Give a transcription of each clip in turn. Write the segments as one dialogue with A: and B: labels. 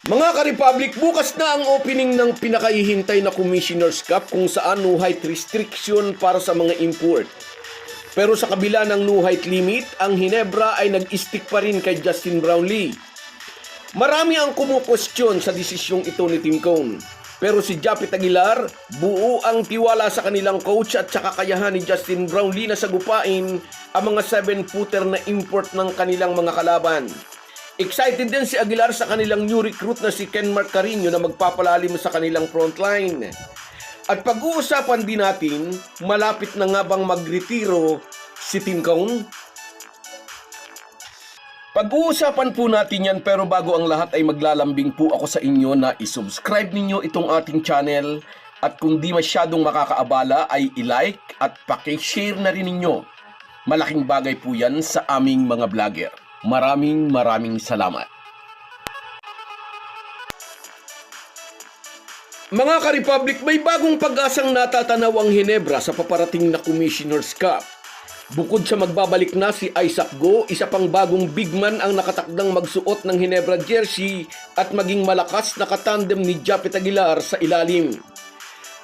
A: Mga ka-Republic, bukas na ang opening ng pinakahihintay na Commissioner's Cup kung saan no height restriction para sa mga import. Pero sa kabila ng no height limit, ang Ginebra ay nag-stick pa rin kay Justin Brownlee. Marami ang kumukwestiyon sa desisyong ito ni Tim Cone. Pero si Japet Aguilar, buo ang tiwala sa kanilang coach at sa kakayahan ni Justin Brownlee na sagupain ang mga 7-footer na import ng kanilang mga kalaban. Excited din si Aguilar sa kanilang new recruit na si Kenmark Carino na magpapalalim sa kanilang frontline. At pag-uusapan din natin, malapit na nga bang magretiro si Tim Cone? Pag-uusapan po natin yan, pero bago ang lahat ay maglalambing po ako sa inyo na isubscribe ninyo itong ating channel at kung di masyadong makakaabala ay i-like at paki-share na rin ninyo. Malaking bagay po yan sa aming mga vlogger. Maraming salamat. Mga ka-Republic, may bagong pag-asang natatanaw ang Ginebra sa paparating na Commissioner's Cup. Bukod sa magbabalik na si Isaac Goh, isa pang bagong big man ang nakatakdang magsuot ng Ginebra jersey at maging malakas na katandem ni Japet Aguilar sa ilalim.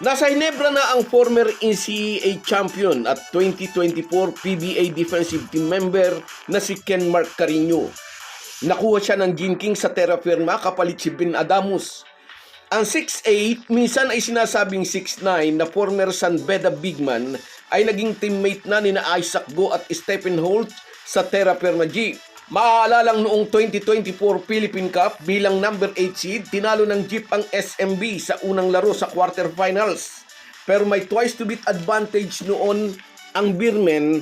A: Nasa Ginebra na ang former NCAA champion at 2024 PBA defensive team member na si Kenmark Carino. Nakuha siya ng ginking sa terra firma kapalit si Ben Adamus. Ang 6'8", minsan ay sinasabing 6'9" na former San Beda bigman ay naging teammate na ni Isaac Goh at Stephen Holt sa Terra Firma Jeep. Maaalalang noong 2024 Philippine Cup bilang number 8 seed, tinalo ng Jeep ang SMB sa unang laro sa quarterfinals. Pero may twice to beat advantage noon ang Beermen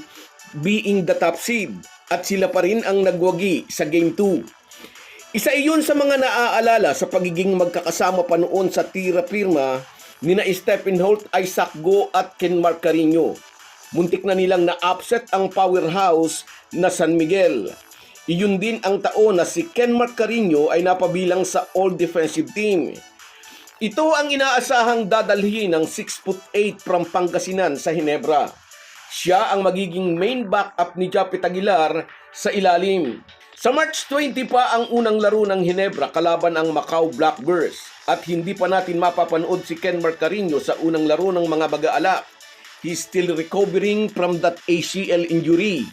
A: being the top seed at sila pa rin ang nagwagi sa Game 2. Isa iyon sa mga naaalala sa pagiging magkakasama pa noon sa Terra Firma nina Stephen Holt, Isaac Goh at Kenmark Carino. Muntik na nilang na-upset ang powerhouse na San Miguel. Iyon din ang taon na si Kenmark Carino ay napabilang sa All Defensive Team. Ito ang inaasahang dadalhin ng 6'8" from Pangasinan sa Ginebra. Siya ang magiging main backup ni Japet Aguilar sa ilalim. Sa March 20 pa ang unang laro ng Ginebra kalaban ang Macau Blackbirds at hindi pa natin mapapanood si Kenmark Carino sa unang laro ng mga Baga-Alak. He's still recovering from that ACL injury.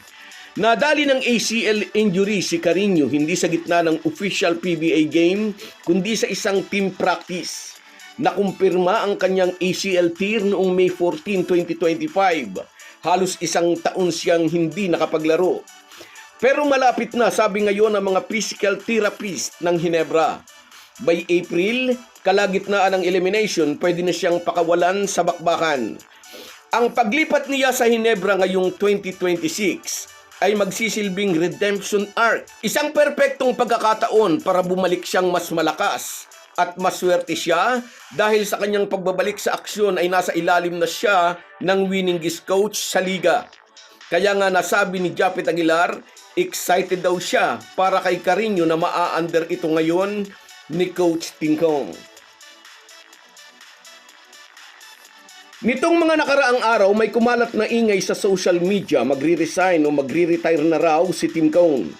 A: Nadali ng ACL injury si Carino hindi sa gitna ng official PBA game kundi sa isang team practice. Nakumpirma ang kanyang ACL tear noong May 14, 2025. Halos isang taon siyang hindi nakapaglaro. Pero malapit na, sabi ngayon ng mga physical therapist ng Ginebra. By April, kalagitnaan ng elimination, pwede na siyang pakawalan sa bakbakan. Ang paglipat niya sa Ginebra ngayong 2026 ay magsisilbing redemption arc. Isang perpektong pagkakataon para bumalik siyang mas malakas at maswerte siya dahil sa kanyang pagbabalik sa aksyon ay nasa ilalim na siya ng winningest coach sa liga. Kaya nga nasabi ni Japet Aguilar, excited daw siya para kay Carino na maa-under ito ngayon ni Coach Tim Cone. Nitong mga nakaraang araw, may kumalat na ingay sa social media, magre-resign o magre-retire na raw si Tim Cone.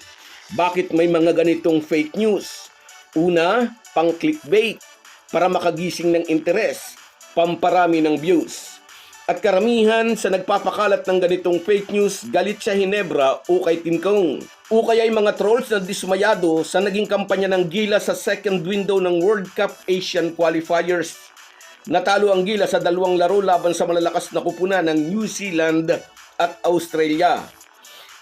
A: Bakit may mga ganitong fake news? Una, pang-clickbait, para makagising ng interes, pamparami ng views. At karamihan sa nagpapakalat ng ganitong fake news, galit sa Ginebra o kay Tim Cone. O kaya ay mga trolls na dismayado sa naging kampanya ng Gilas sa second window ng World Cup Asian Qualifiers. Natalo ang Gilas sa 2 laro laban sa malalakas na kupunan ng New Zealand at Australia.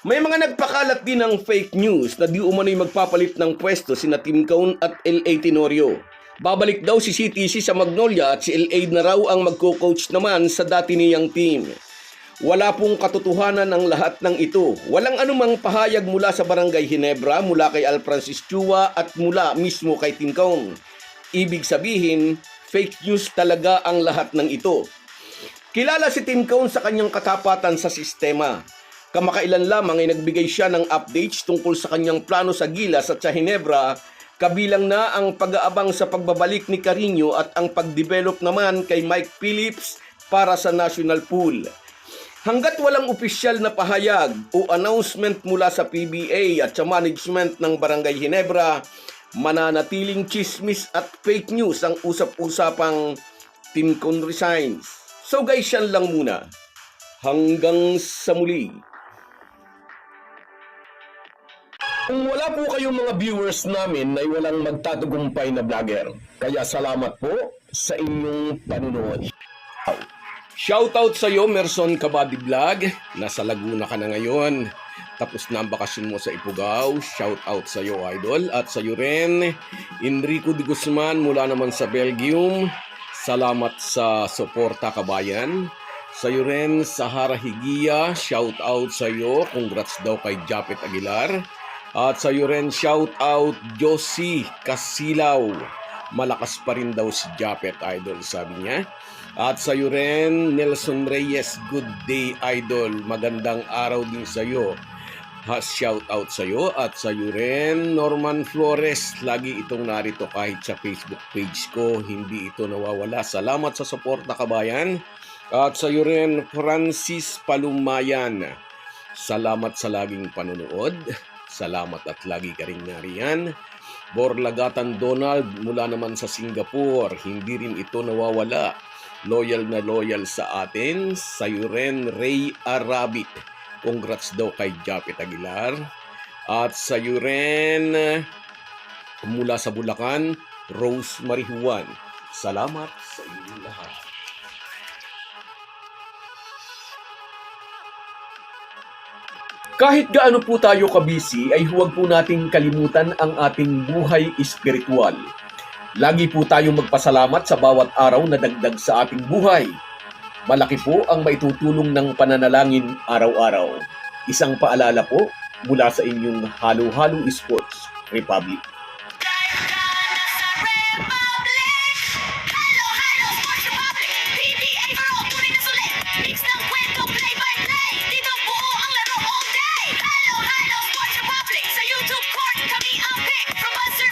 A: May mga nagpakalat din ng fake news na di umano'y magpapalit ng pwesto sina Tim Cone at L.A. Tenorio. Babalik daw si CTC sa Magnolia at si L.A. na raw ang magko-coach naman sa dati niyang team. Wala pong katotohanan ang lahat ng ito. Walang anumang pahayag mula sa Barangay Ginebra, mula kay Al Francis Chua at mula mismo kay Tim Cone. Ibig sabihin, fake news talaga ang lahat ng ito. Kilala si Tim Cone sa kanyang katapatan sa sistema. Kamakailan lamang ay nagbigay siya ng updates tungkol sa kanyang plano sa Gilas at sa Ginebra, kabilang na ang pag-aabang sa pagbabalik ni Carino at ang pag-develop naman kay Mike Phillips para sa national pool. Hanggat walang opisyal na pahayag o announcement mula sa PBA at sa management ng Barangay Ginebra, mananatiling chismis at fake news ang usap-usapang Tim Con resigns. So guys, yan lang muna. Hanggang sa muli. Kung wala po kayong mga viewers namin ay walang magtatagumpay na vlogger. Kaya salamat po sa inyong panunood. Shoutout sa iyo, Merson Kabady Vlog. Nasa Laguna ka na ngayon. Tapos na ang bakasyon mo sa Ifugao. Shoutout sa iyo, idol. At sa iyo rin, Enrico de Guzman mula naman sa Belgium. Salamat sa suporta, kabayan. Sa iyo rin, Sahara Higia. Shoutout sa iyo. Congrats daw kay Japet Aguilar. At sa iyo rin, shout out Josie Casilaw. Malakas pa rin daw si Japet, idol, sabi niya. At sa iyo rin, Nelson Reyes, good day, idol. Magandang araw din sa iyo. Shout out sa iyo. At sa iyo rin, Norman Flores. Lagi itong narito kahit sa Facebook page ko. Hindi ito nawawala. Salamat sa suporta, kabayan. At sa iyo rin, Francis Palumayan. Salamat sa laging panonood. Salamat at lagi ka rin nariyan. Borlagatan Donald mula naman sa Singapore. Hindi rin ito nawawala. Loyal na loyal sa atin. Sa'yo rin, Ray Arabit. Congrats daw kay Japet Aguilar. At sa'yo rin, mula sa Bulacan, Rose Marihuan. Salamat sa inyong lahat. Kahit gaano po tayo kabisi ay huwag po nating kalimutan ang ating buhay espiritual. Lagi po tayong magpasalamat sa bawat araw na dagdag sa ating buhay. Malaki po ang maitutulong ng pananalangin araw-araw. Isang paalala po mula sa inyong Halo-Halo Sports Republic.
B: From us